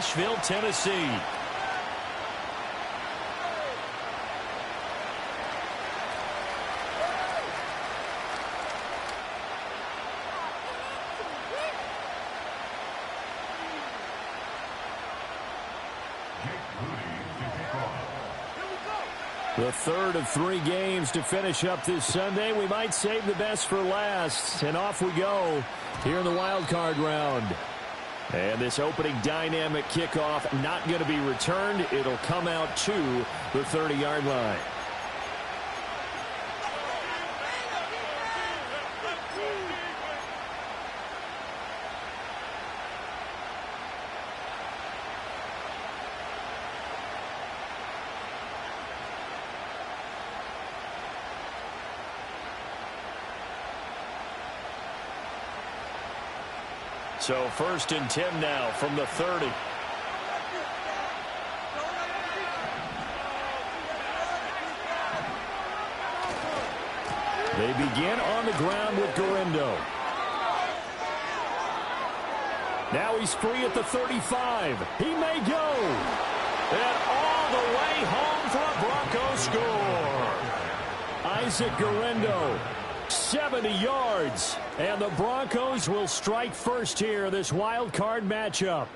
Nashville, Tennessee. The third of 3 games to finish up this Sunday. We might save the best for last. And off we go here in the wild card round. And this opening dynamic kickoff not going to be returned. It'll come out to the 30-yard line. So 1st and 10 now from the 30. They begin on the ground with Garindo. Now he's free at the 35. He may go. And all the way home for a Broncos score. Isaac Garindo. 70 yards, and the Broncos will strike first here, this wild card matchup.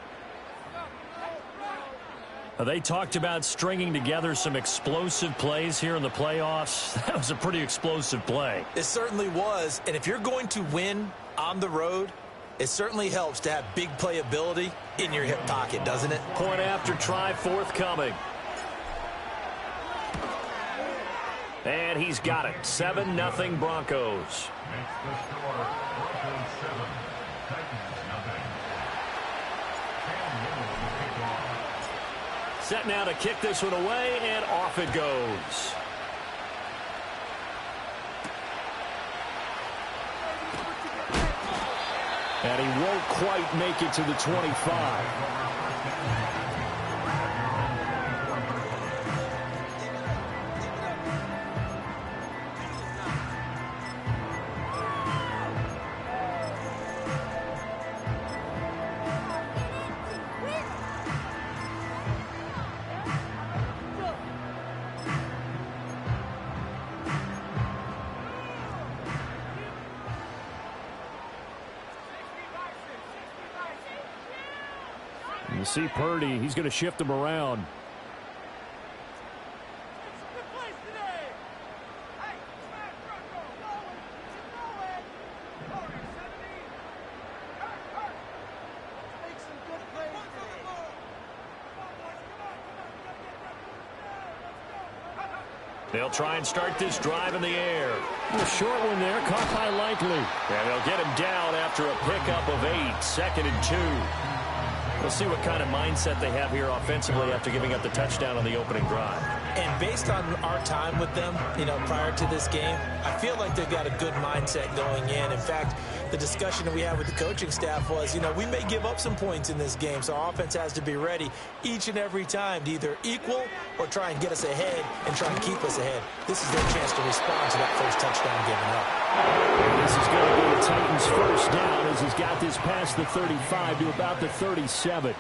They talked about stringing together some explosive plays here in the playoffs. That was a pretty explosive play. It certainly was, and if you're going to win on the road, it certainly helps to have big playability in your hip pocket, doesn't it? Point after try forthcoming. And he's got it. 7-0 Broncos. Set now to kick this one away, and off it goes. And he won't quite make it to the 25. You see Purdy, he's going to shift him around. They'll try and start this drive in the air. A short one there, caught by Likely. And they'll get him down after a pickup of 8, 2nd and 2. We'll see what kind of mindset they have here offensively after giving up the touchdown on the opening drive. And based on our time with them, prior to this game, I feel like they've got a good mindset going in. In fact, the discussion that we had with the coaching staff was, we may give up some points in this game, so our offense has to be ready each and every time to either equal or try and get us ahead and try and keep us ahead. This is their chance to respond to that first touchdown given up. And this is going to be the Titans' first down as he's got this past the 35 to about the 37.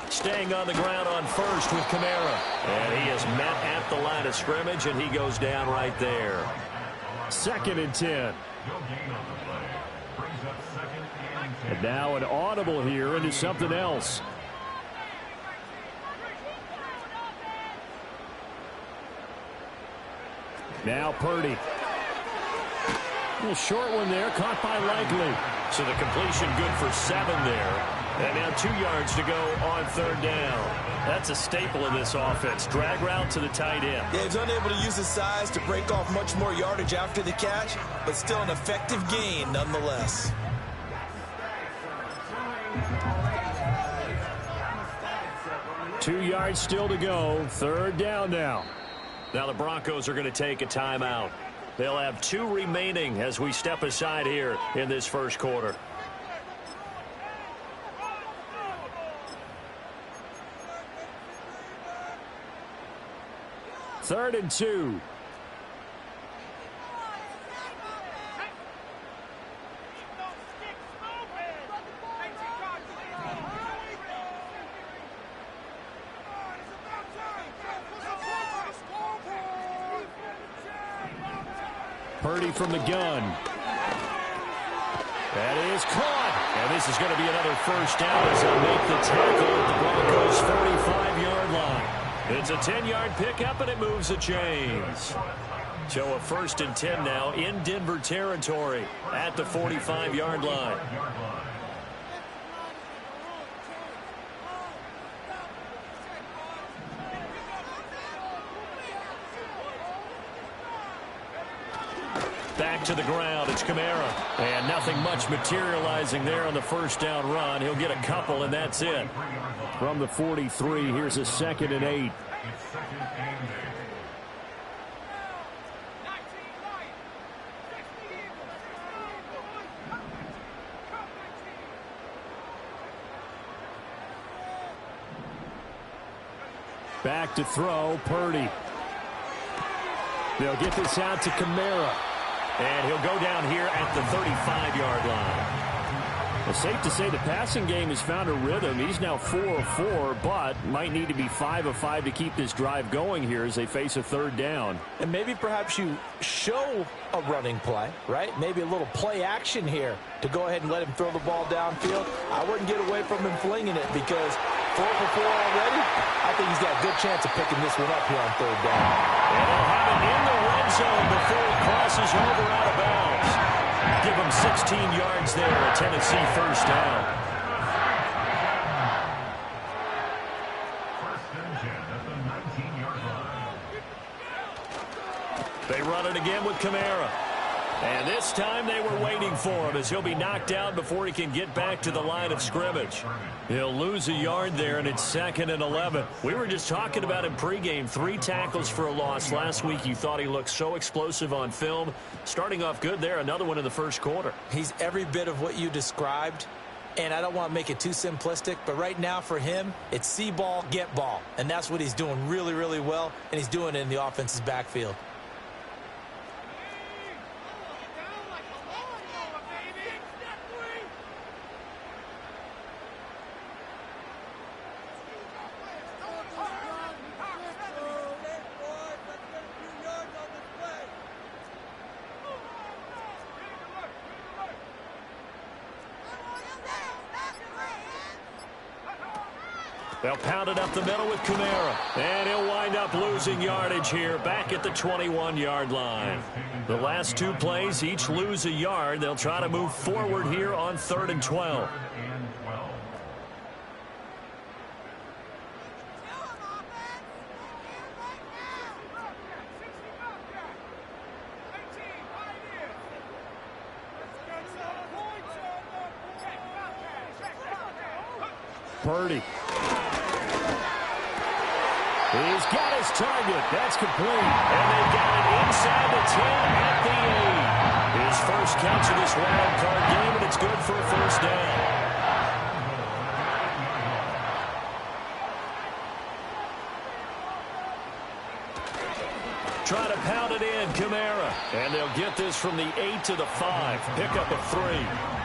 Staying on the ground on first with Kamara. And he is met at the line of scrimmage, and he goes down right there. 2nd and 10. And now an audible here into something else. Now Purdy. A little short one there, caught by Likely. So the completion good for 7 there. And now 2 yards to go on 3rd down. That's a staple of this offense. Drag route to the tight end. Yeah, he's unable to use his size to break off much more yardage after the catch, but still an effective gain nonetheless. Two yards still to go. 3rd down now. Now the Broncos are going to take a timeout. They'll have 2 remaining as we step aside here in this first quarter. Third and 2. Purdy from the gun. That is caught. And this is going to be another first down as they make the tackle at the Broncos' 45-yard line. It's a 10-yard pickup, and it moves the chains. So a 1st and 10 now in Denver territory at the 45-yard line. Back to the ground, it's Kamara. And nothing much materializing there on the first down run. He'll get a couple, and that's it. From the 43, here's a 2nd and 8. Back to throw, Purdy. They'll get this out to Kamara. And he'll go down here at the 35-yard line. It's safe to say the passing game has found a rhythm. He's now 4 of 4, but might need to be 5 of 5 to keep this drive going here as they face a 3rd down. And maybe perhaps you show a running play, right? Maybe a little play action here to go ahead and let him throw the ball downfield. I wouldn't get away from him flinging it because 4 for 4 already. I think he's got a good chance of picking this one up here on 3rd down. And they'll have it in the red zone before he crosses over out of bounds. Give him 16 yards there, a Tennessee 1st down. They run it again with Kamara. And this time they were waiting for him as he'll be knocked down before he can get back to the line of scrimmage. He'll lose a yard there, and it's 2nd and 11. We were just talking about him pregame. 3 tackles for a loss. Last week you thought he looked so explosive on film. Starting off good there, another one in the first quarter. He's every bit of what you described, and I don't want to make it too simplistic, but right now for him, it's see ball, get ball. And that's what he's doing really, really well, and he's doing it in the offense's backfield. They'll pound it up the middle with Kamara. And he'll wind up losing yardage here back at the 21-yard line. The last 2 plays each lose a yard. They'll try to move forward here on 3rd and 12. Purdy. He's got his target. That's complete. And they've got it inside the 10 at the 8. His first catch of this wild card game, and it's good for a 1st down. Try to pound it in, Kamara. And they'll get this from the 8 to the 5. Pick up a 3.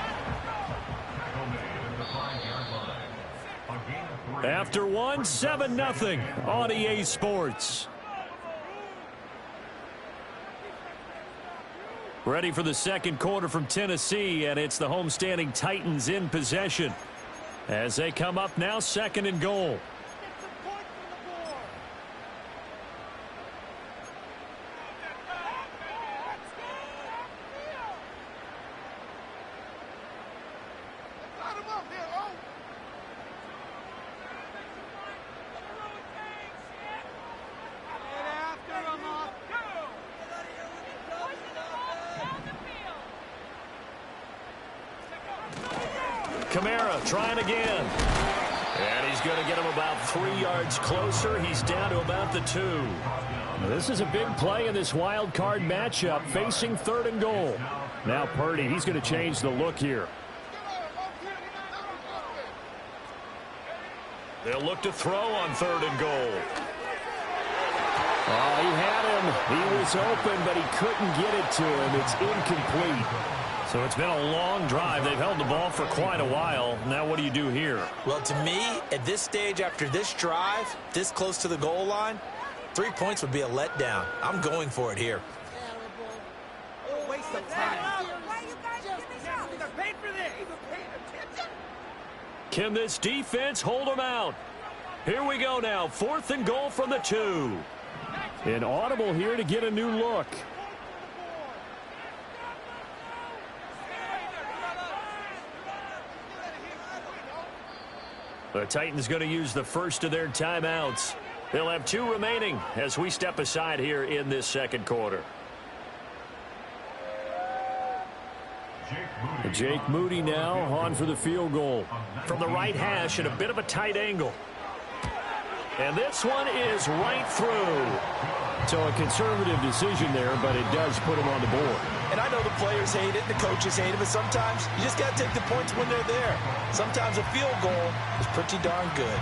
After 1, 7-0 on EA Sports. Ready for the 2nd quarter from Tennessee, and it's the homestanding Titans in possession. As they come up now, 2nd and goal. Kamara trying again. And he's going to get him about 3 yards closer. He's down to about the 2. This is a big play in this wild card matchup, facing 3rd and goal. Now Purdy, he's going to change the look here. They'll look to throw on 3rd and goal. Oh, he had him. He was open, but he couldn't get it to him. It's incomplete. So it's been a long drive. They've held the ball for quite a while. Now what do you do here? Well, to me, at this stage, after this drive, this close to the goal line, 3 points would be a letdown. I'm going for it here. Can this defense hold them out? Here we go now. 4th and goal from the 2. An audible here to get a new look. The Titans going to use the first of their timeouts. They'll have 2 remaining as we step aside here in this second quarter. Jake Moody now on for the field goal. From the right hash at a bit of a tight angle. And this one is right through. So a conservative decision there, but it does put him on the board. And I know the players hate it, the coaches hate it, but sometimes you just got to take the points when they're there. Sometimes a field goal is pretty darn good.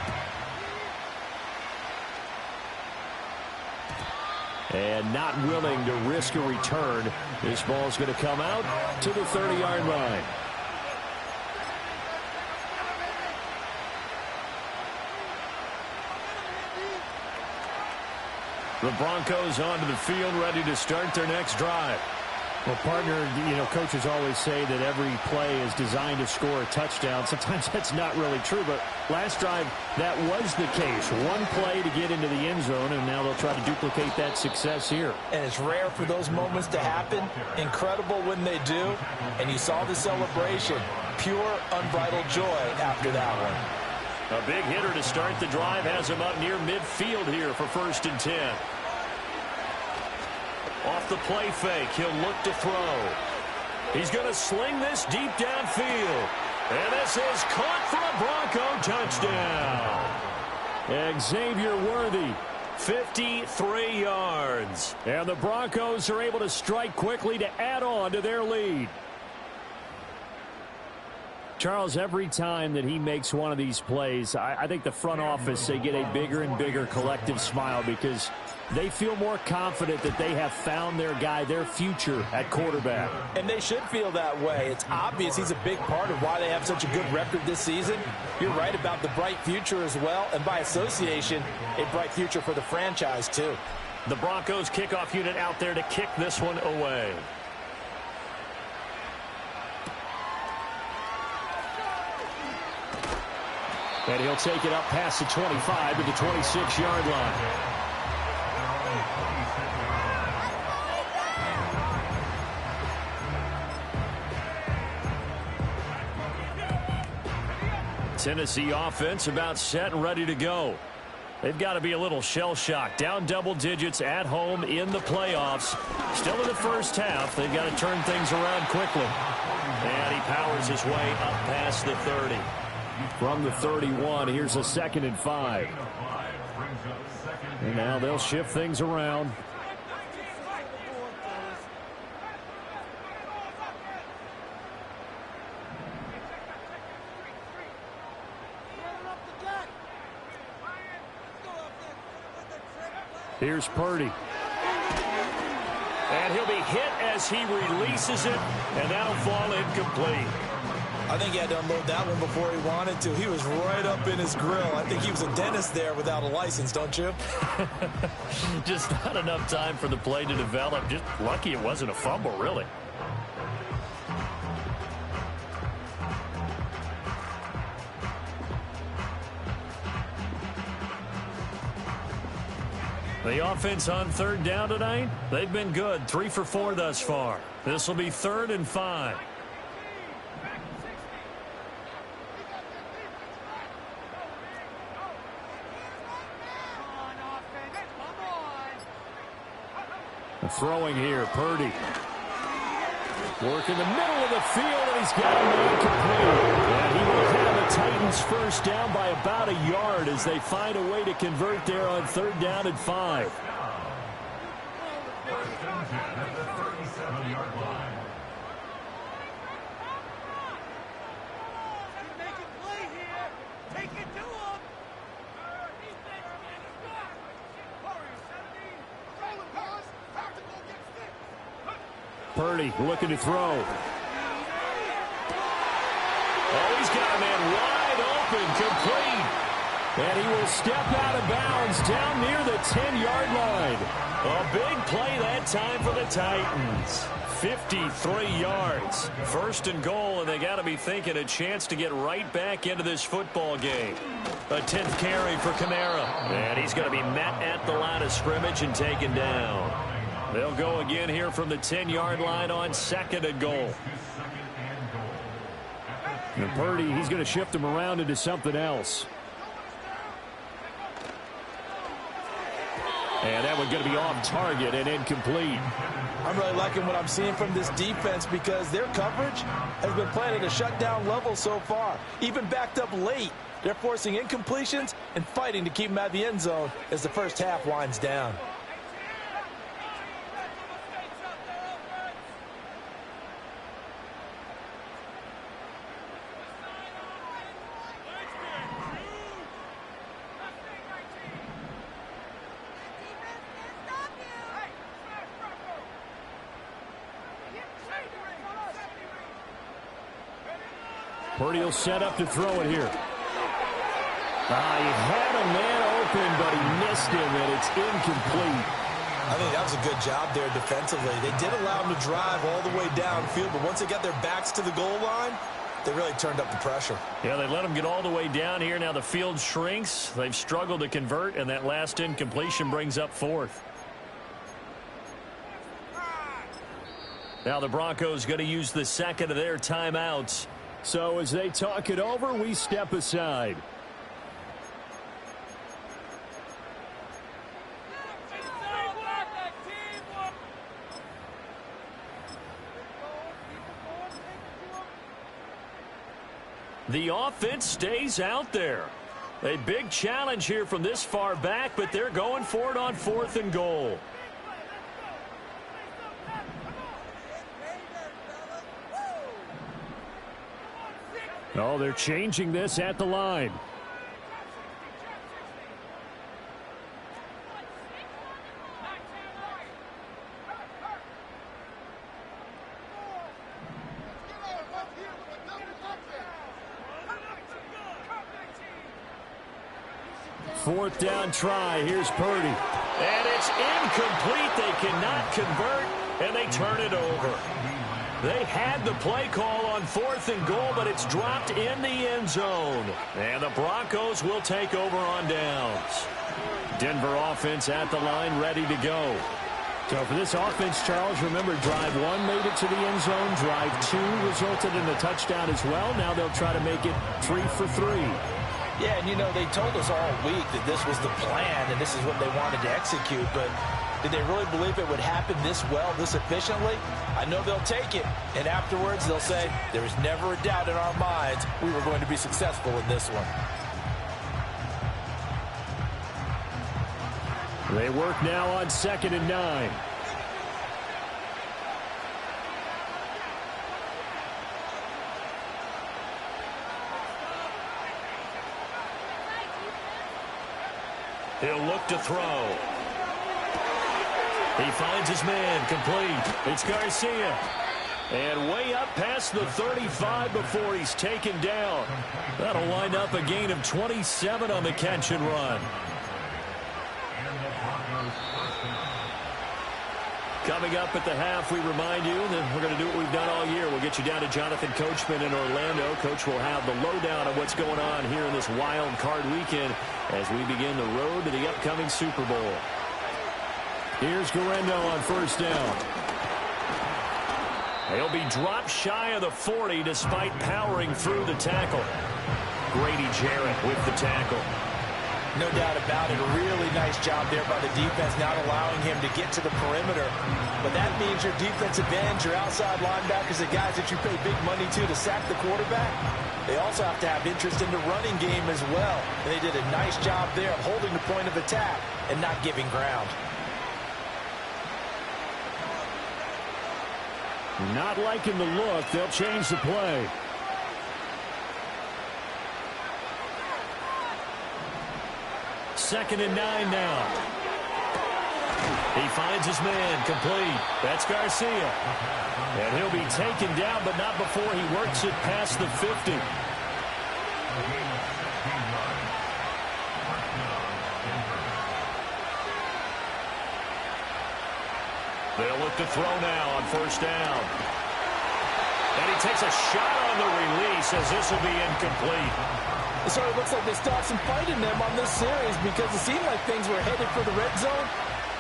And not willing to risk a return. This ball's going to come out to the 30-yard line. The Broncos onto the field, ready to start their next drive. Well, partner, coaches always say that every play is designed to score a touchdown. Sometimes that's not really true, but last drive, that was the case. One play to get into the end zone, and now they'll try to duplicate that success here. And it's rare for those moments to happen. Incredible when they do. And you saw the celebration. Pure, unbridled joy after that one. A big hitter to start the drive has him up near midfield here for 1st and 10. Off the play fake, he'll look to throw. He's going to sling this deep downfield. And this is caught for a Bronco touchdown. Xavier Worthy, 53 yards. And the Broncos are able to strike quickly to add on to their lead. Charles, every time that he makes one of these plays, I think the front office, they get a bigger and bigger collective smile because they feel more confident that they have found their guy, their future at quarterback. And they should feel that way. It's obvious he's a big part of why they have such a good record this season. You're right about the bright future as well, and by association, a bright future for the franchise too. The Broncos kickoff unit out there to kick this one away. And he'll take it up past the 25 to the 26-yard line. Tennessee offense about set and ready to go. They've got to be a little shell-shocked. Down double digits at home in the playoffs. Still in the first half. They've got to turn things around quickly. And he powers his way up past the 30. From the 31, here's a 2nd and 5. And now they'll shift things around. Here's Purdy. And he'll be hit as he releases it, and that'll fall incomplete. I think he had to unload that one before he wanted to. He was right up in his grill. I think he was a dentist there without a license, don't you? Just not enough time for the play to develop. Just lucky it wasn't a fumble, really. The offense on 3rd down tonight, they've been good. 3 for 4 thus far. This will be 3rd and 5. Throwing here, Purdy. Work in the middle of the field, and he's got a man complete. And he will have the Titans first down by about a yard as they find a way to convert there on 3rd down and 5. Purdy looking to throw. Oh, he's got a man wide open, complete. And he will step out of bounds down near the 10-yard line. A big play that time for the Titans. 53 yards. First and goal, and they got to be thinking a chance to get right back into this football game. A 10th carry for Kamara. And he's going to be met at the line of scrimmage and taken down. They'll go again here from the 10-yard line on second and goal. And Purdy, he's going to shift him around into something else. And that one's going to be off target and incomplete. I'm really liking what I'm seeing from this defense because their coverage has been playing at a shutdown level so far. Even backed up late, they're forcing incompletions and fighting to keep them out of the end zone as the first half winds down. Purdy will set up to throw it here. He had a man open, but he missed him, and it's incomplete. I think that was a good job there defensively. They did allow him to drive all the way downfield, but once they got their backs to the goal line, they really turned up the pressure. Yeah, they let him get all the way down here. Now the field shrinks. They've struggled to convert, and that last incompletion brings up fourth. Now the Broncos going to use the second of their timeouts. So as they talk it over, we step aside. The offense stays out there. A big challenge here from this far back, but they're going for it on fourth and goal. Oh, they're changing this at the line. Fourth down try. Here's Purdy. And it's incomplete. They cannot convert, and they turn it over. They had the play call on fourth and goal, but it's dropped in the end zone. And the Broncos will take over on downs. Denver offense at the line, ready to go. So for this offense, Charles, remember, drive one made it to the end zone. Drive two resulted in a touchdown as well. Now they'll try to make it 3 for 3. Yeah, and you know, they told us all week that this was the plan and this is what they wanted to execute, but did they really believe it would happen this well, this efficiently? I know they'll take it, and afterwards they'll say, there was never a doubt in our minds we were going to be successful in this one. They work now on 2nd and 9. He'll look to throw. He finds his man, complete. It's Garcia. And way up past the 35 before he's taken down. That'll wind up a gain of 27 on the catch and run. Coming up at the half, we remind you that we're going to do what we've done all year. We'll get you down to Jonathan Coachman in Orlando. Coach will have the lowdown of what's going on here in this wild card weekend as we begin the road to the upcoming Super Bowl. Here's Guerrero on first down. He'll be dropped shy of the 40 despite powering through the tackle. Grady Jarrett with the tackle. No doubt about it. A really nice job there by the defense, not allowing him to get to the perimeter. But that means your defensive ends, your outside linebackers, the guys that you pay big money to sack the quarterback, they also have to have interest in the running game as well. And they did a nice job there of holding the point of attack and not giving ground. Not liking the look. They'll change the play. Second and 9 now. He finds his man, complete. That's Garcia. And he'll be taken down, but not before he works it past the 50. They'll look look to throw now on first down. And he takes a shot on the release as this will be incomplete. It sort of looks like they still have some fight in them on this series because it seemed like things were headed for the red zone.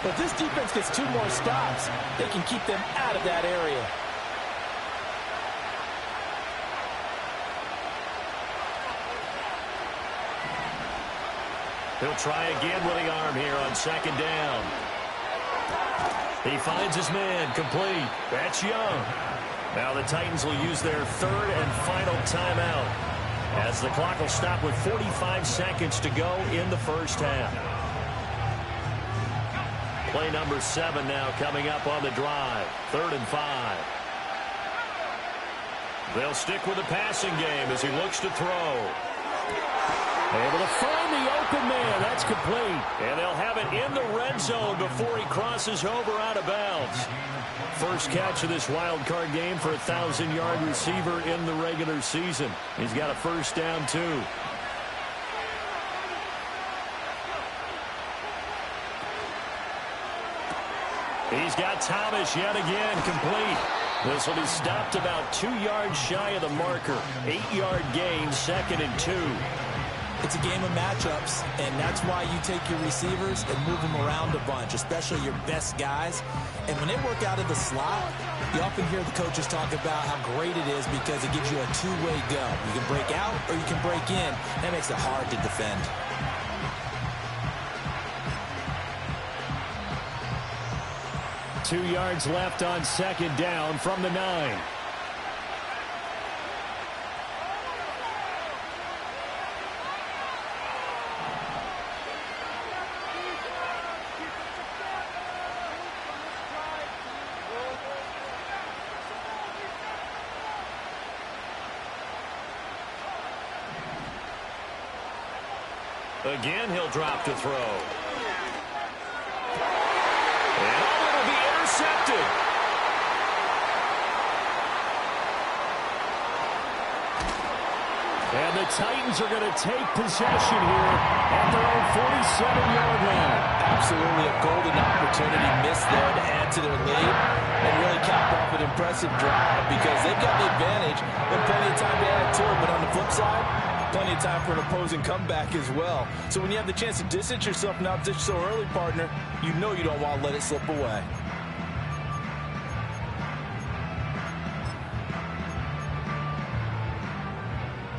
But this defense gets 2 more stops. They can keep them out of that area. He'll try again with the arm here on second down. He finds his man, complete. That's Young. Now the Titans will use their 3rd and final timeout as the clock will stop with 45 seconds to go in the first half. Play number 7 now coming up on the drive. 3rd and 5. They'll stick with the passing game as he looks to throw. Able to find the open man. That's complete. And they'll have it in the red zone before he crosses over out of bounds. First catch of this wild card game for a 1,000-yard receiver in the regular season. He's got a first down, too. He's got Thomas yet again, complete. This will be stopped about 2 yards shy of the marker. 8-yard gain, 2nd and 2. It's a game of matchups, and that's why you take your receivers and move them around a bunch, especially your best guys. And when they work out of the slot, you often hear the coaches talk about how great it is because it gives you a 2-way go. You can break out or you can break in. That makes it hard to defend. Two yards left on second down from the 9. Again, he'll drop to throw. And it'll be intercepted. And the Titans are going to take possession here at their own 47-yard line. Absolutely a golden opportunity missed there to add to their lead and really cap off an impressive drive because they've got the advantage and plenty of time to add to it. But on the flip side, plenty of time for an opposing comeback as well. So when you have the chance to distance yourself from opposition so early, partner, you know you don't want to let it slip away.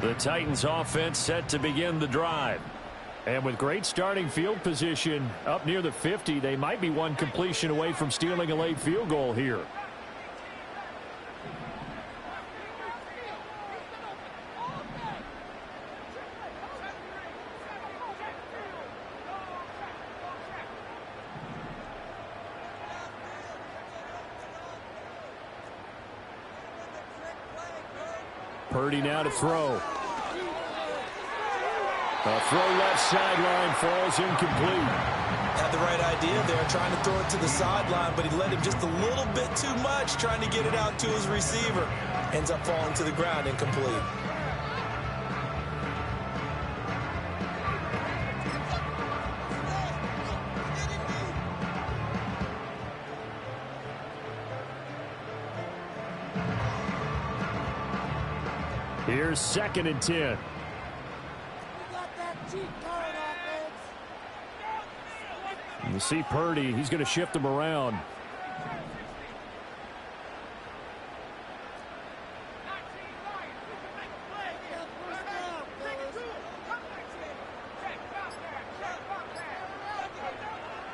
The Titans offense set to begin the drive. And with great starting field position up near the 50, they might be one completion away from stealing a late field goal here. Purdy now to throw. A throw left sideline, falls incomplete. Had the right idea there, trying to throw it to the sideline, but he let him just a little bit too much, trying to get it out to his receiver. Ends up falling to the ground, incomplete. Here's 2nd and 10. You see Purdy, he's going to shift him around.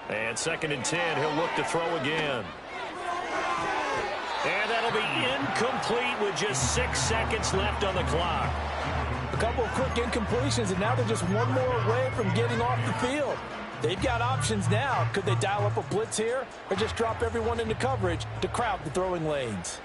And 2nd and 10, he'll look to throw again. And that'll be incomplete with just 6 seconds left on the clock. A couple of quick incompletions, and now they're just one more away from getting off the field. They've got options now. Could they dial up a blitz here or just drop everyone into coverage to crowd the throwing lanes?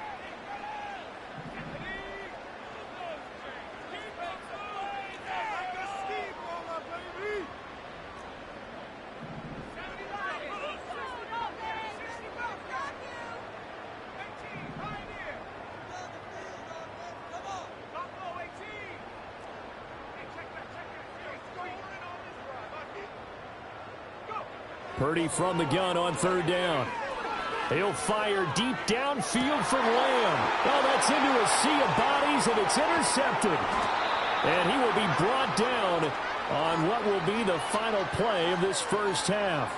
Purdy from the gun on 3rd down. He'll fire deep downfield for Lamb. Oh, that's into a sea of bodies, and it's intercepted. And he will be brought down on what will be the final play of this first half.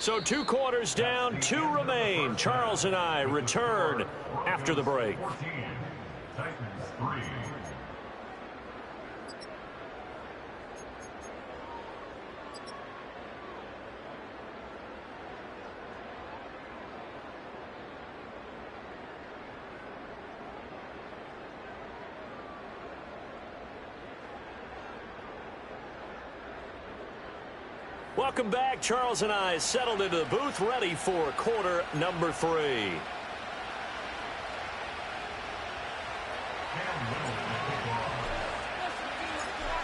So 2 quarters down, 2 remain. Charles and I return after the break. Welcome back. Charles and I settled into the booth, ready for quarter number 3.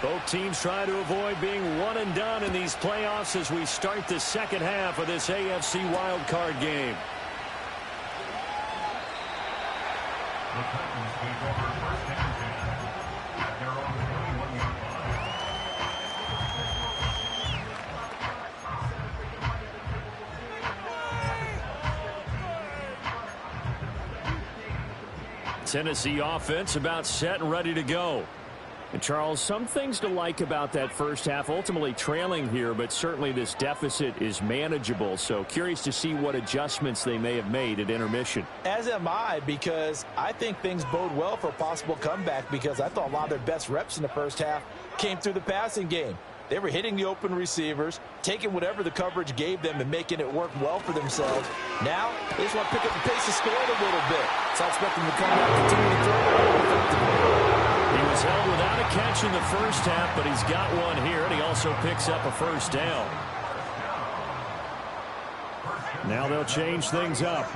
Both teams trying to avoid being one and done in these playoffs as we start the second half of this AFC wildcard game. Tennessee offense about set and ready to go. And Charles, some things to like about that first half. Ultimately trailing here, but certainly this deficit is manageable. So curious to see what adjustments they may have made at intermission. As am I, because I think things bode well for a possible comeback, because I thought a lot of their best reps in the first half came through the passing game. They were hitting the open receivers, taking whatever the coverage gave them and making it work well for themselves. Now, they just want to pick up the pace of scoring a little bit. So I expect them to come out and continue to throw. He was held without a catch in the first half, but he's got one here, and he also picks up a first down. Now they'll change things up.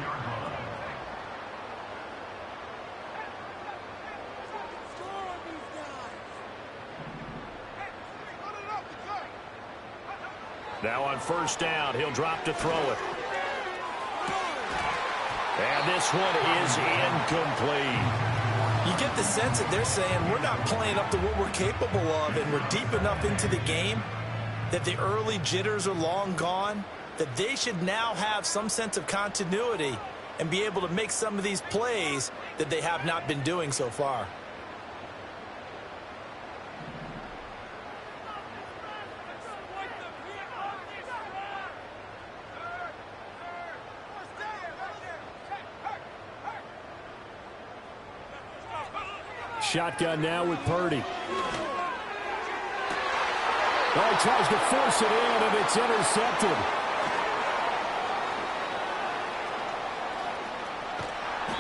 Now on first down, he'll drop to throw it. And this one is incomplete. You get the sense that they're saying we're not playing up to what we're capable of, and we're deep enough into the game that the early jitters are long gone, that they should now have some sense of continuity and be able to make some of these plays that they have not been doing so far. Shotgun now with Purdy. Oh, he tries to force it in, and it's intercepted.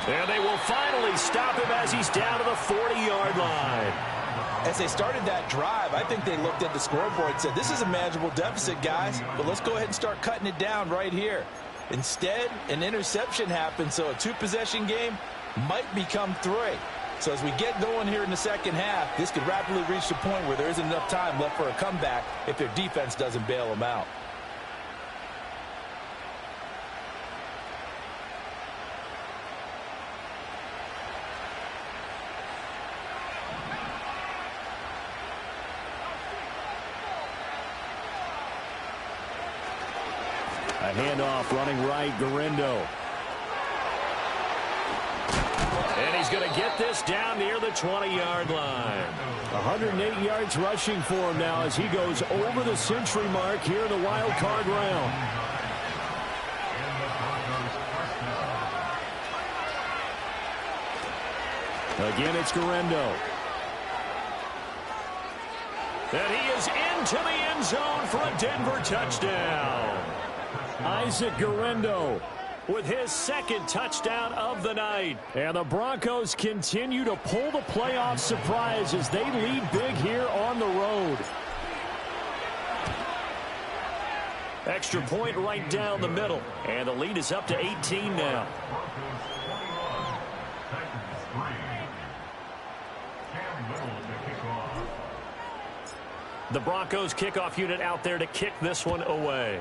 And they will finally stop him as he's down to the 40-yard line. As they started that drive, I think they looked at the scoreboard and said, this is a manageable deficit, guys, but let's go ahead and start cutting it down right here. Instead, an interception happened, so a 2-possession game might become 3. So as we get going here in the second half, this could rapidly reach the point where there isn't enough time left for a comeback if their defense doesn't bail them out. A handoff running right, Guerrero. And he's going to get this down near the 20-yard line. 108 yards rushing for him now as he goes over the century mark here in the wild card round. Again, it's Guerrero. And he is into the end zone for a Denver touchdown. Isaac Guerrero with his second touchdown of the night. And the Broncos continue to pull the playoff surprise as they lead big here on the road. Extra point right down the middle. And the lead is up to 18 now. The Broncos kickoff unit out there to kick this one away.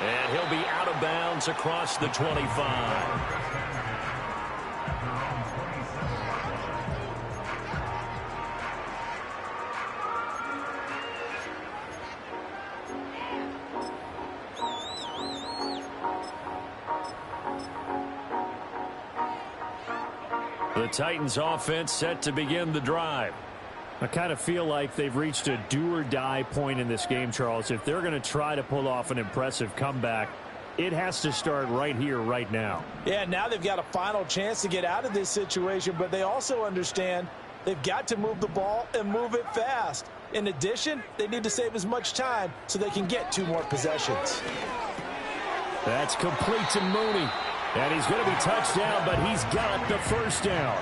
And he'll be out of bounds across the 25. The Titans offense set to begin the drive. I kind of feel like they've reached a do-or-die point in this game, Charles. If they're going to try to pull off an impressive comeback, it has to start right here, right now. Yeah, now they've got a final chance to get out of this situation, but they also understand they've got to move the ball and move it fast. In addition, they need to save as much time so they can get 2 more possessions. That's complete to Mooney. And he's going to be touched down, but he's got the first down.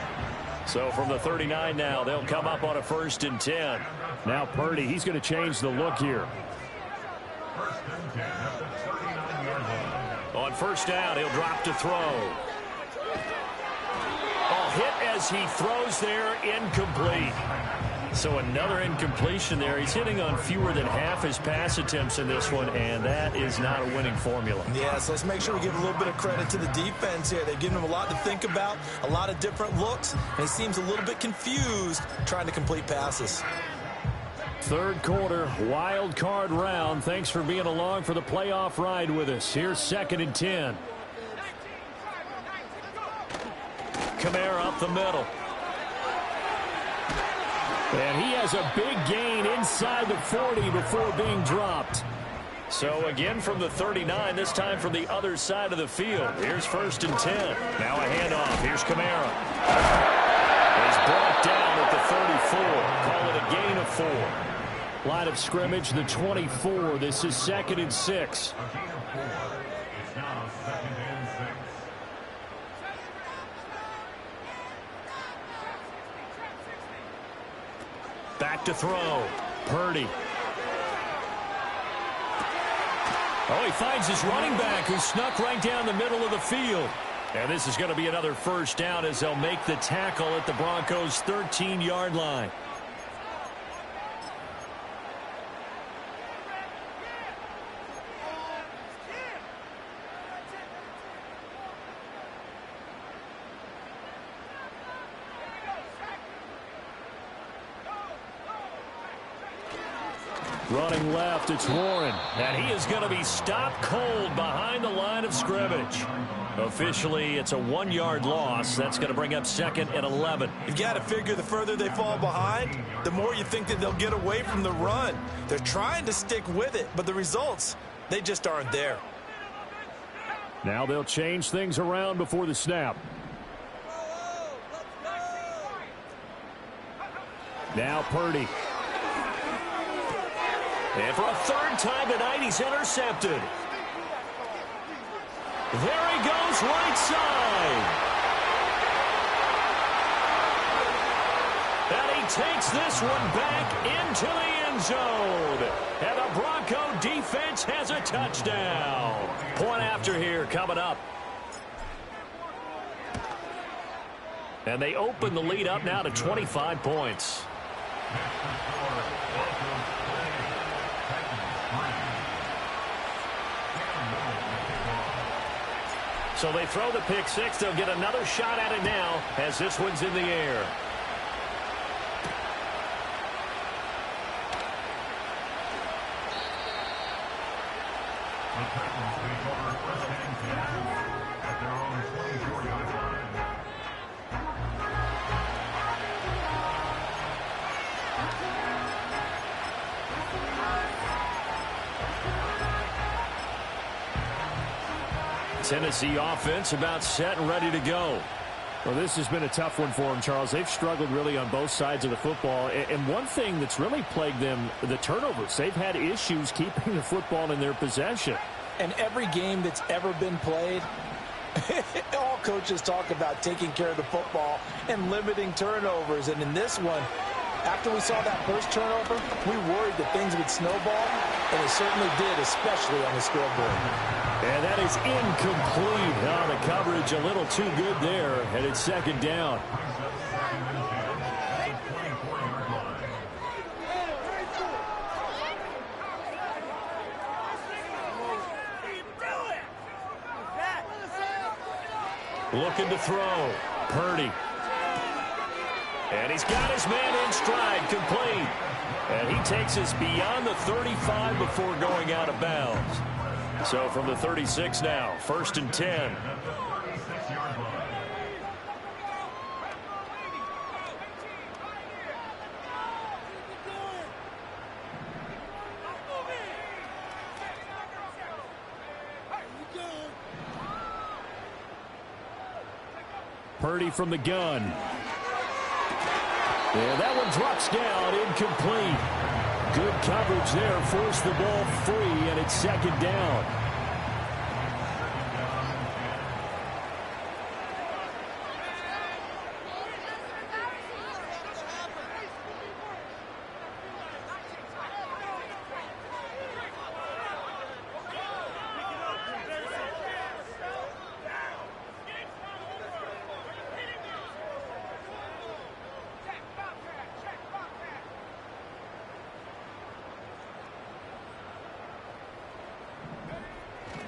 So from the 39 now, they'll come up on a 1st and 10. Now Purdy, he's going to change the look here. On 1st down, he'll drop to throw. Oh, hit as he throws there, incomplete. So another incompletion there. He's hitting on fewer than half his pass attempts in this one, and that is not a winning formula. Yeah, so let's make sure we give a little bit of credit to the defense here. They've given him a lot to think about, a lot of different looks, and he seems a little bit confused trying to complete passes. 3rd quarter, wild card round. Thanks for being along for the playoff ride with us. Here's 2nd and 10. Kamara up the middle. And he has a big gain inside the 40 before being dropped. So again from the 39, this time from the other side of the field. Here's 1st and 10. Now a handoff. Here's Kamara. He's brought down at the 34. Call it a gain of 4. Line of scrimmage, the 24. This is 2nd and 6. Back to throw. Purdy. Oh, he finds his running back who snuck right down the middle of the field. And this is going to be another 1st down as they'll make the tackle at the Broncos' 13-yard line. Running left, it's Warren. And he is going to be stopped cold behind the line of scrimmage. Officially, it's a 1-yard loss. That's going to bring up 2nd and 11. You've got to figure the further they fall behind, the more you think that they'll get away from the run. They're trying to stick with it, but the results, they just aren't there. Now they'll change things around before the snap. Now Purdy. And for a 3rd time tonight, he's intercepted. There he goes, right side. And he takes this one back into the end zone. And the Bronco defense has a touchdown. Point after here coming up. And they open the lead up now to 25 points. So they throw the pick 6. They'll get another shot at it now as this one's in the air. Tennessee offense about set and ready to go. Well, this has been a tough one for them, Charles. They've struggled really on both sides of the football. And one thing that's really plagued them, the turnovers. They've had issues keeping the football in their possession. And every game that's ever been played, all coaches talk about taking care of the football and limiting turnovers. And in this one, after we saw that first turnover, we worried that things would snowball, and they certainly did, especially on the scoreboard. And that is incomplete. Oh, the coverage a little too good there, and it's 2nd down. Looking to throw. Purdy. And he's got his man in stride, complete. And he takes us beyond the 35 before going out of bounds. So from the 36 now, 1st and 10. Purdy from the gun. And that one drops down, incomplete. Good coverage there, forced the ball free, and it's second down.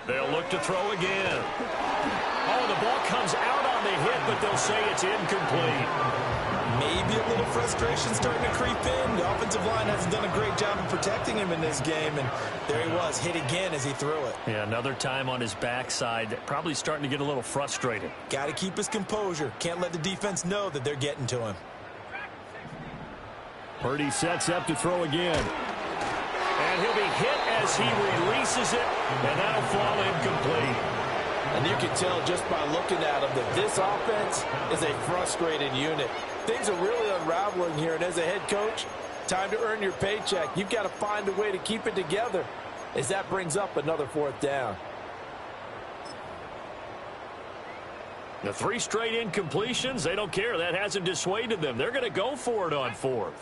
They'll look to throw again. Oh, the ball comes out on the hit, but they'll say it's incomplete. Maybe a little frustration starting to creep in. The offensive line hasn't done a great job of protecting him in this game, and there he was, hit again as he threw it. Yeah, another time on his backside, probably starting to get a little frustrated. Got to keep his composure. Can't let the defense know that they're getting to him. Purdy sets up to throw again. And he'll be hit as he releases it, and that'll fall incomplete. And you can tell just by looking at him that this offense is a frustrated unit. Things are really unraveling here, and as a head coach, time to earn your paycheck. You've got to find a way to keep it together as that brings up another fourth down. The 3 straight incompletions, they don't care. That hasn't dissuaded them. They're going to go for it on 4th.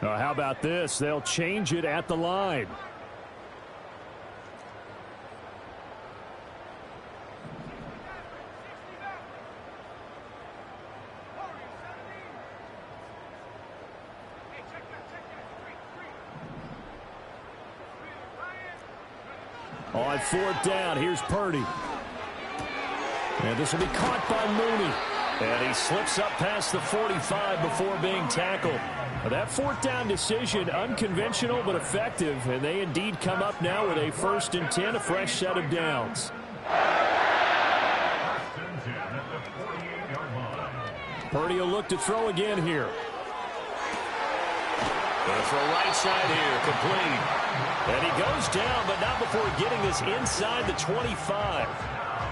How about this? They'll change it at the line. On 4th down, here's Purdy. And this will be caught by Mooney. And he slips up past the 45 before being tackled. That 4th down decision, unconventional but effective, and they indeed come up now with a 1st and 10, a fresh set of downs. Purdy will look to throw again here. Gonna throw right side here, complete. And he goes down, but not before getting this inside the 25.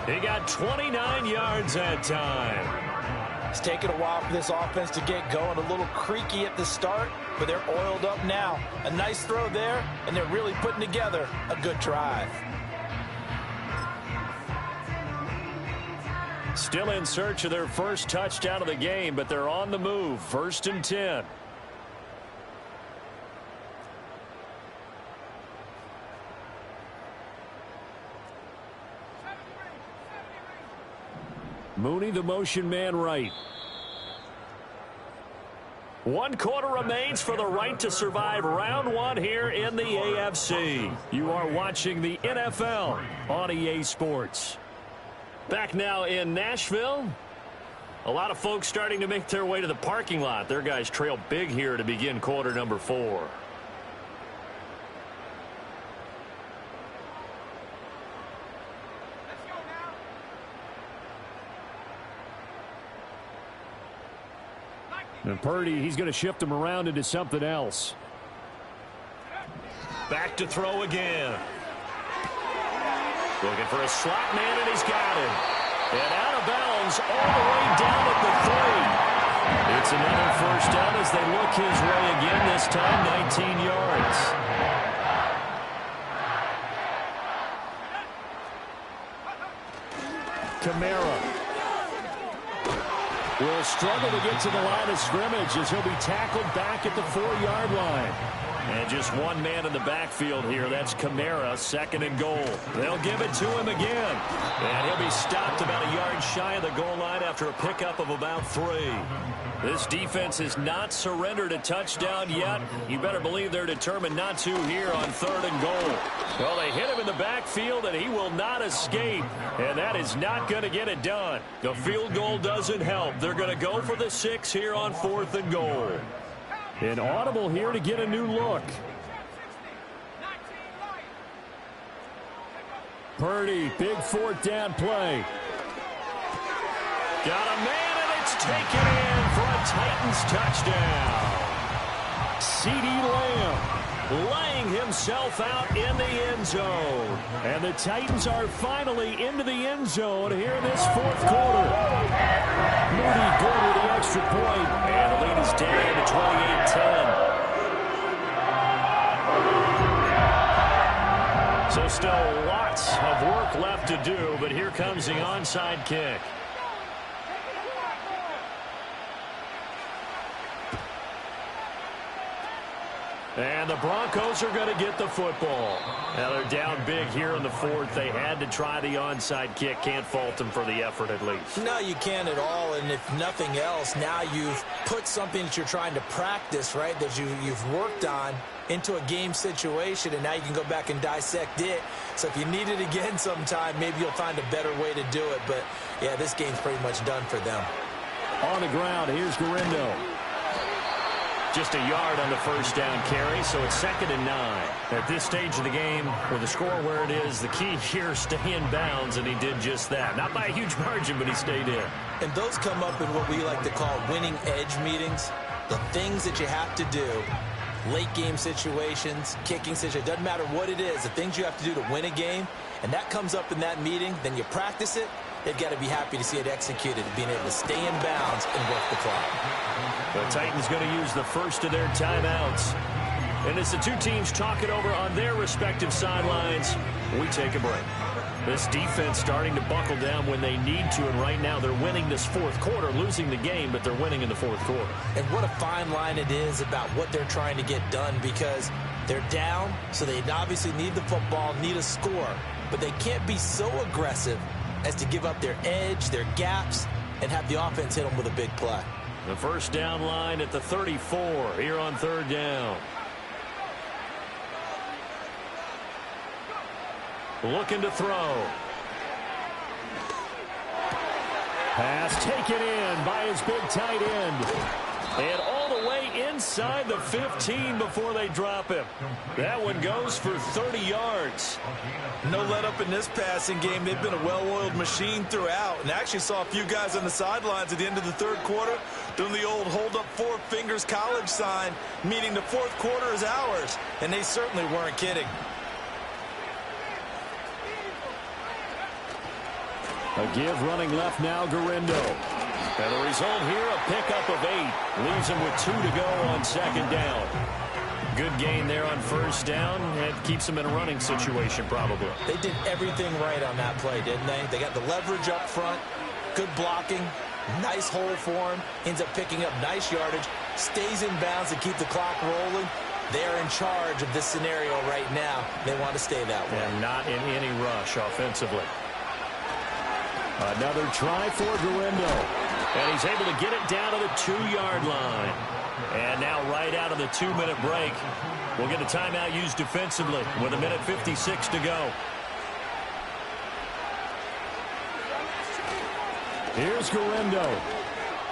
He got 29 yards that time. It's taken a while for this offense to get going. A little creaky at the start, but they're oiled up now. A nice throw there, and they're really putting together a good drive. Still in search of their first touchdown of the game, but they're on the move. 1st and 10. Mooney, the motion man right. 1 quarter remains for the right to survive round 1 here in the AFC. You are watching the NFL on EA Sports. Back now in Nashville. A lot of folks starting to make their way to the parking lot. Their guys trail big here to begin quarter number 4. And Purdy, he's going to shift him around into something else. Back to throw again. Looking for a slot man, and he's got him. And out of bounds all the way down at the 3. It's another 1st down as they look his way again, this time 19 yards. Kamara will struggle to get to the line of scrimmage as he'll be tackled back at the 4-yard line. And just one man in the backfield here. That's Kamara, 2nd and goal. They'll give it to him again. And he'll be stopped about a yard shy of the goal line after a pickup of about 3. This defense has not surrendered a touchdown yet. You better believe they're determined not to here on 3rd and goal. Well, they hit him in the backfield, and he will not escape. And that is not going to get it done. The field goal doesn't help. They're going to go for the 6 here on 4th and goal. An audible here to get a new look. Purdy, big 4th down play. Got a man, and it's taken in for a Titans touchdown. CeeDee Lamb laying himself out in the end zone. And the Titans are finally into the end zone here in this fourth quarter. Moody good with the extra point, and the lead is down to 28-10. So still lots of work left to do, but here comes the onside kick. And the Broncos are going to get the football. Now they're down big here in the fourth. They had to try the onside kick. Can't fault them for the effort at least. No, you can't at all. And if nothing else, now you've put something that you're trying to practice, right, that you've worked on into a game situation, and now you can go back and dissect it. So if you need it again sometime, maybe you'll find a better way to do it. But, yeah, this game's pretty much done for them. On the ground, here's Garindo. Just a yard on the first down carry, so it's 2nd and 9. At this stage of the game, with the score where it is, the key here is stay in bounds, and he did just that. Not by a huge margin, but he stayed in. And those come up in what we like to call winning edge meetings. The things that you have to do, late game situations, kicking situations, doesn't matter what it is, the things you have to do to win a game, and that comes up in that meeting, then you practice it. They've got to be happy to see it executed, being able to stay in bounds and work the clock. The Titans going to use the first of their timeouts. And as the two teams talk it over on their respective sidelines, we take a break. This defense starting to buckle down when they need to, and right now they're winning this fourth quarter, losing the game, but they're winning in the fourth quarter. And what a fine line it is about what they're trying to get done, because they're down, so they obviously need the football, need a score, but they can't be so aggressive as to give up their edge, their gaps, and have the offense hit them with a big play. The first down line at the 34 here on 3rd down. Looking to throw. Pass taken in by his big tight end. And all the way inside the 15 before they drop him. That one goes for 30 yards. No let up in this passing game. They've been a well-oiled machine throughout. And actually saw a few guys on the sidelines at the end of the third quarter doing the old hold up 4 fingers college sign, meaning the fourth quarter is ours. And they certainly weren't kidding. A give running left now, Garindo. And the result here, a pickup of 8. Leaves him with 2 to go on 2nd down. Good gain there on 1st down. And keeps him in a running situation, probably. They did everything right on that play, didn't they? They got the leverage up front, good blocking, nice hole for him, ends up picking up nice yardage, stays in bounds to keep the clock rolling. They're in charge of this scenario right now. They want to stay that way. And not in any rush offensively. Another try for Garindo. And he's able to get it down to the 2-yard line. And now right out of the 2-minute break, we'll get a timeout used defensively with 1:56 to go. Here's Garindo.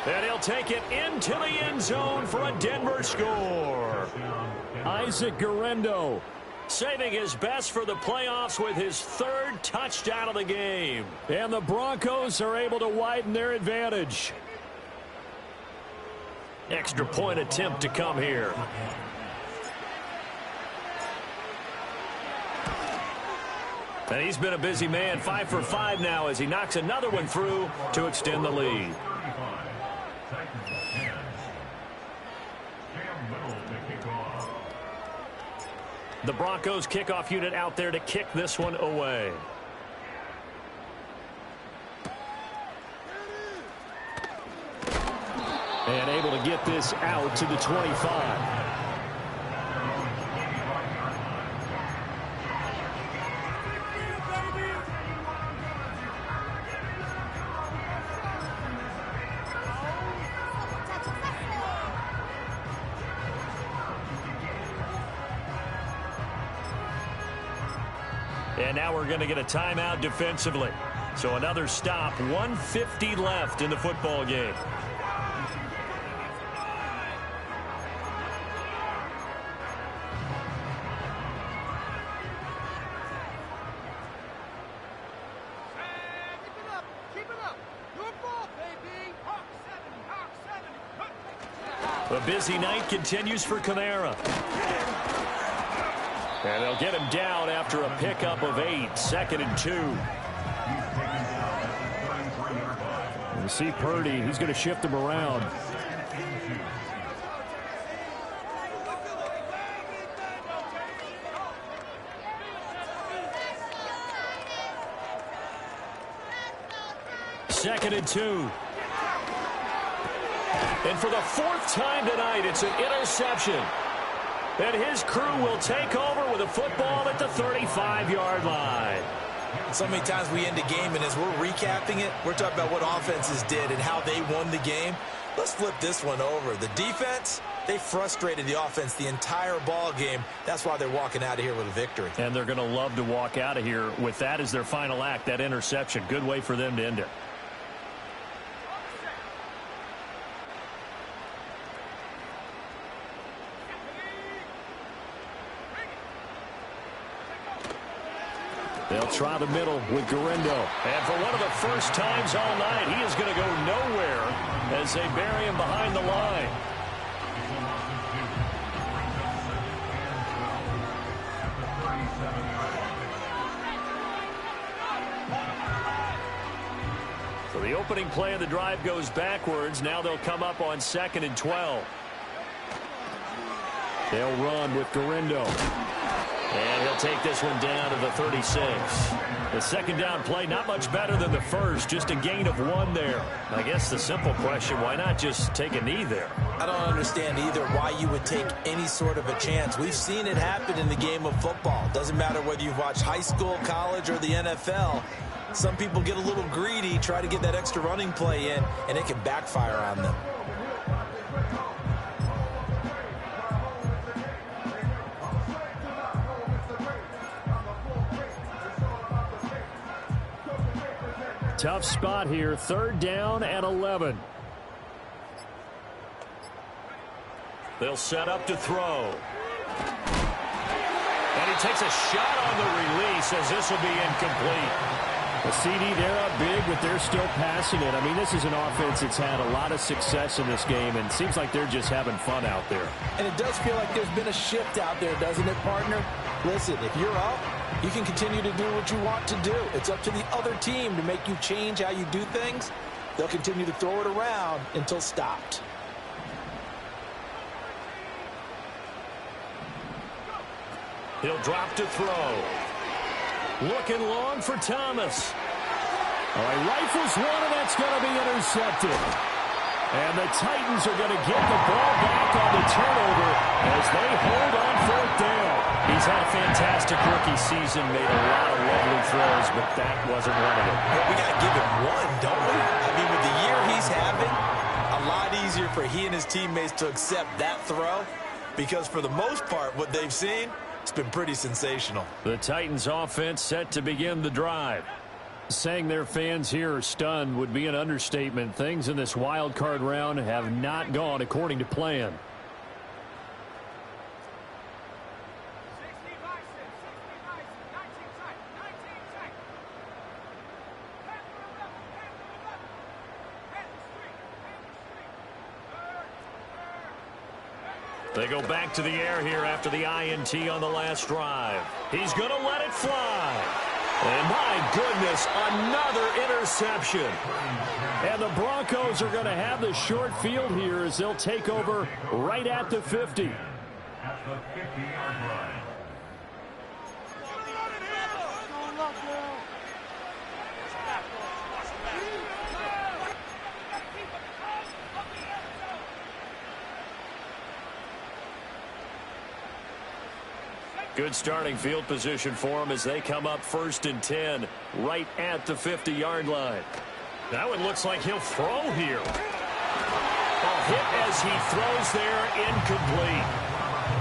And he'll take it into the end zone for a Denver score. Isaac Garindo saving his best for the playoffs with his 3rd touchdown of the game. And the Broncos are able to widen their advantage. Extra point attempt to come here. And he's been a busy man, 5 for 5 now as he knocks another one through to extend the lead. The Broncos kickoff unit out there to kick this one away. And able to get this out to the 25. And now we're going to get a timeout defensively. So another stop, 1:50 left in the football game. A busy night continues for Kamara. And they'll get him down after a pickup of 8, 2nd and 2. You see Purdy, he's going to shift him around. Second and 2. And for the 4th time tonight, it's an interception. And his crew will take over with a football at the 35-yard line. So many times we end the game, and as we're recapping it, we're talking about what offenses did and how they won the game. Let's flip this one over. The defense, they frustrated the offense the entire ball game. That's why they're walking out of here with a victory. And they're going to love to walk out of here with that as their final act, that interception. Good way for them to end it. They'll try the middle with Guerrero. And for one of the first times all night, he is going to go nowhere as they bury him behind the line. So the opening play of the drive goes backwards. Now they'll come up on 2nd and 12. They'll run with Guerrero. And he'll take this one down to the 36. The second down play, not much better than the first, just a gain of 1 there. I guess the simple question, why not just take a knee there? I don't understand either why you would take any sort of a chance. We've seen it happen in the game of football. Doesn't matter whether you've watched high school, college, or the NFL. Some people get a little greedy, try to get that extra running play in, and it can backfire on them. Tough spot here, 3rd down and 11. They'll set up to throw. And he takes a shot on the release as this will be incomplete. The CD, they're up big, but they're still passing it. I mean, this is an offense that's had a lot of success in this game, and it seems like they're just having fun out there. And it does feel like there's been a shift out there, doesn't it, partner? Listen, if you're up, you can continue to do what you want to do. It's up to the other team to make you change how you do things. They'll continue to throw it around until stopped. He'll drop to throw. Looking long for Thomas. All right, rifles one, and that's going to be intercepted. And the Titans are going to get the ball back on the turnover as they hold on 4th down. He's had a fantastic rookie season, made a lot of lovely throws, but that wasn't one of them. Well, we got to give him one, don't we? I mean, with the year he's having, a lot easier for he and his teammates to accept that throw because for the most part, what they've seen, it's been pretty sensational. The Titans offense set to begin the drive. Saying their fans here are stunned would be an understatement. Things in this wild card round have not gone according to plan. They go back to the air here after the INT on the last drive. He's going to let it fly. And my goodness, another interception. And the Broncos are going to have the short field here as they'll take over right at the 50. At the 50-yard line. Good starting field position for them as they come up 1st and 10 right at the 50-yard line. That one looks like he'll throw here. A hit as he throws there, incomplete.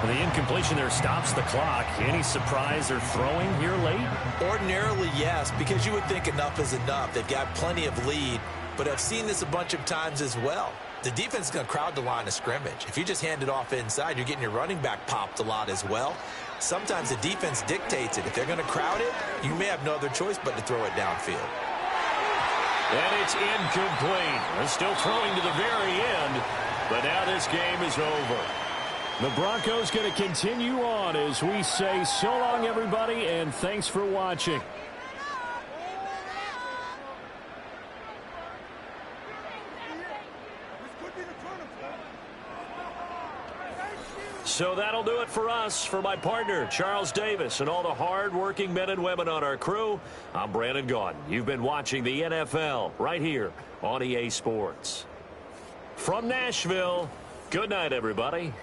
The incompletion there stops the clock. Any surprise they're throwing here late? Ordinarily, yes, because you would think enough is enough. They've got plenty of lead, but I've seen this a bunch of times as well. The defense is going to crowd the line of scrimmage. If you just hand it off inside, you're getting your running back popped a lot as well. Sometimes the defense dictates it. If they're going to crowd it, you may have no other choice but to throw it downfield. And it's incomplete. They're still throwing to the very end, but now this game is over. The Broncos going to continue on as we say so long, everybody, and thanks for watching. So that'll do it for us. For my partner, Charles Davis, and all the hard-working men and women on our crew, I'm Brandon Gaudin. You've been watching the NFL right here on EA Sports. From Nashville, good night, everybody.